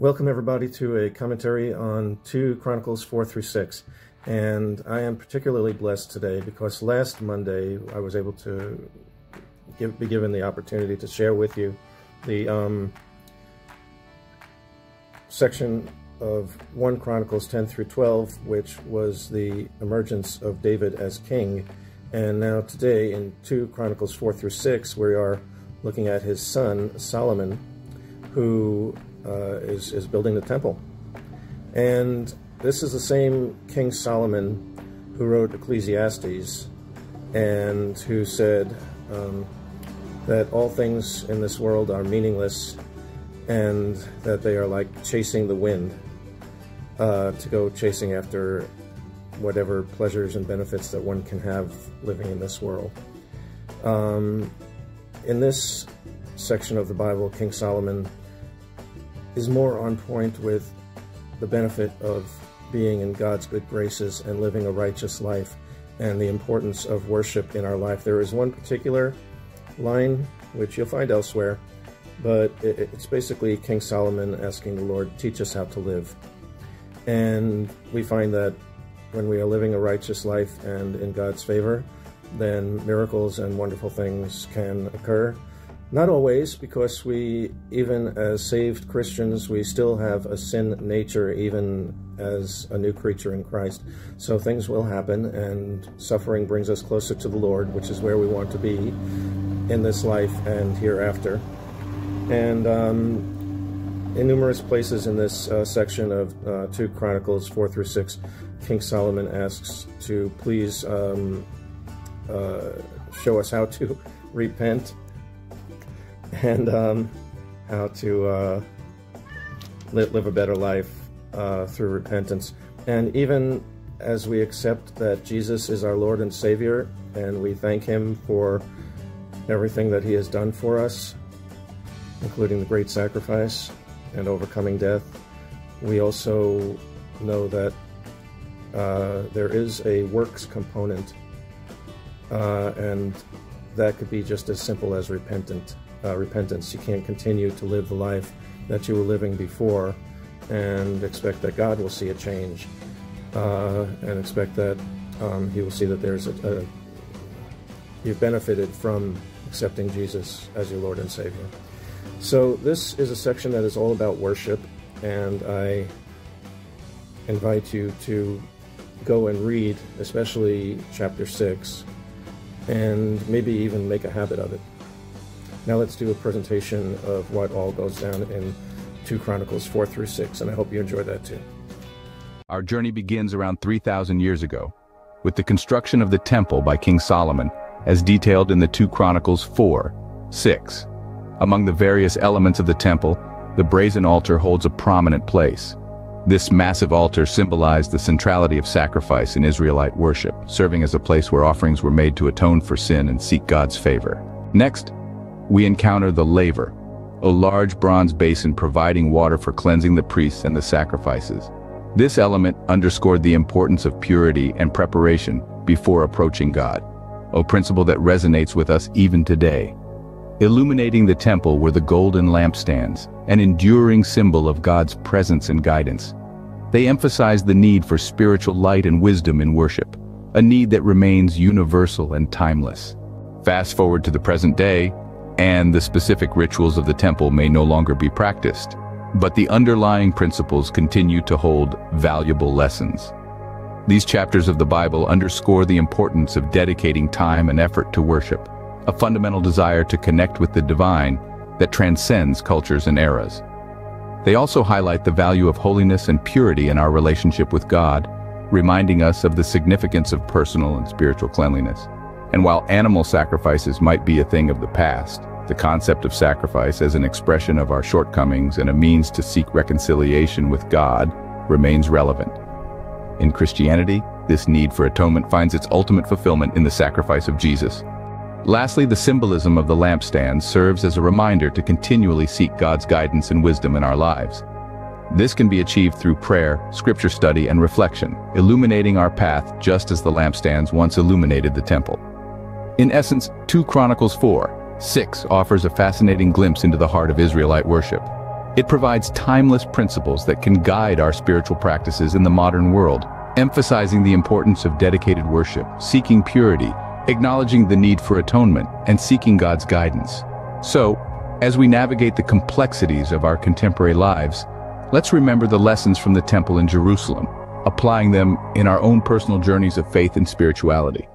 Welcome everybody to a commentary on 2 Chronicles 4 through 6. And I am particularly blessed today because last Monday I was able to be given the opportunity to share with you the section of 1 Chronicles 10 through 12, which was the emergence of David as king. And now today in 2 Chronicles 4 through 6, we are looking at his son Solomon, who is building the temple. And this is the same King Solomon who wrote Ecclesiastes and who said that all things in this world are meaningless and that they are like chasing the wind, to go chasing after whatever pleasures and benefits that one can have living in this world. In this section of the Bible, King Solomon is more on point with the benefit of being in God's good graces and living a righteous life and the importance of worship in our life. There is one particular line which you'll find elsewhere, but it's basically King Solomon asking the Lord, teach us how to live. And we find that when we are living a righteous life and in God's favor, then miracles and wonderful things can occur. Not always, because we, even as saved Christians, we still have a sin nature, even as a new creature in Christ. So things will happen, and suffering brings us closer to the Lord, which is where we want to be in this life and hereafter. And in numerous places in this section of 2 Chronicles 4 through 6, King Solomon asks to please show us how to repent and how to live a better life through repentance. And even as we accept that Jesus is our Lord and Savior, and we thank Him for everything that He has done for us, including the great sacrifice and overcoming death, we also know that there is a works component, and that could be just as simple as repentance. You can't continue to live the life that you were living before and expect that God will see a change, and expect that He will see that there's you've benefited from accepting Jesus as your Lord and Savior. So this is a section that is all about worship, and I invite you to go and read, especially chapter 6, and maybe even make a habit of it. Now let's do a presentation of what all goes down in 2 Chronicles 4 through 6, and I hope you enjoy that too. Our journey begins around 3,000 years ago, with the construction of the temple by King Solomon, as detailed in the 2 Chronicles 4, 6. Among the various elements of the temple, the brazen altar holds a prominent place. This massive altar symbolized the centrality of sacrifice in Israelite worship, serving as a place where offerings were made to atone for sin and seek God's favor. Next, we encounter the laver, a large bronze basin providing water for cleansing the priests and the sacrifices. This element underscored the importance of purity and preparation before approaching God, a principle that resonates with us even today. Illuminating the temple were the golden lampstands, an enduring symbol of God's presence and guidance. They emphasized the need for spiritual light and wisdom in worship, a need that remains universal and timeless. Fast forward to the present day, and the specific rituals of the temple may no longer be practiced, but the underlying principles continue to hold valuable lessons. These chapters of the Bible underscore the importance of dedicating time and effort to worship, a fundamental desire to connect with the divine that transcends cultures and eras. They also highlight the value of holiness and purity in our relationship with God, reminding us of the significance of personal and spiritual cleanliness. And while animal sacrifices might be a thing of the past, the concept of sacrifice as an expression of our shortcomings and a means to seek reconciliation with God remains relevant. In Christianity, this need for atonement finds its ultimate fulfillment in the sacrifice of Jesus. Lastly, the symbolism of the lampstand serves as a reminder to continually seek God's guidance and wisdom in our lives. This can be achieved through prayer, scripture study, and reflection, illuminating our path just as the lampstands once illuminated the temple. In essence, 2 Chronicles 4, 6 offers a fascinating glimpse into the heart of Israelite worship. It provides timeless principles that can guide our spiritual practices in the modern world, emphasizing the importance of dedicated worship, seeking purity, acknowledging the need for atonement, and seeking God's guidance. So, as we navigate the complexities of our contemporary lives, let's remember the lessons from the temple in Jerusalem, applying them in our own personal journeys of faith and spirituality.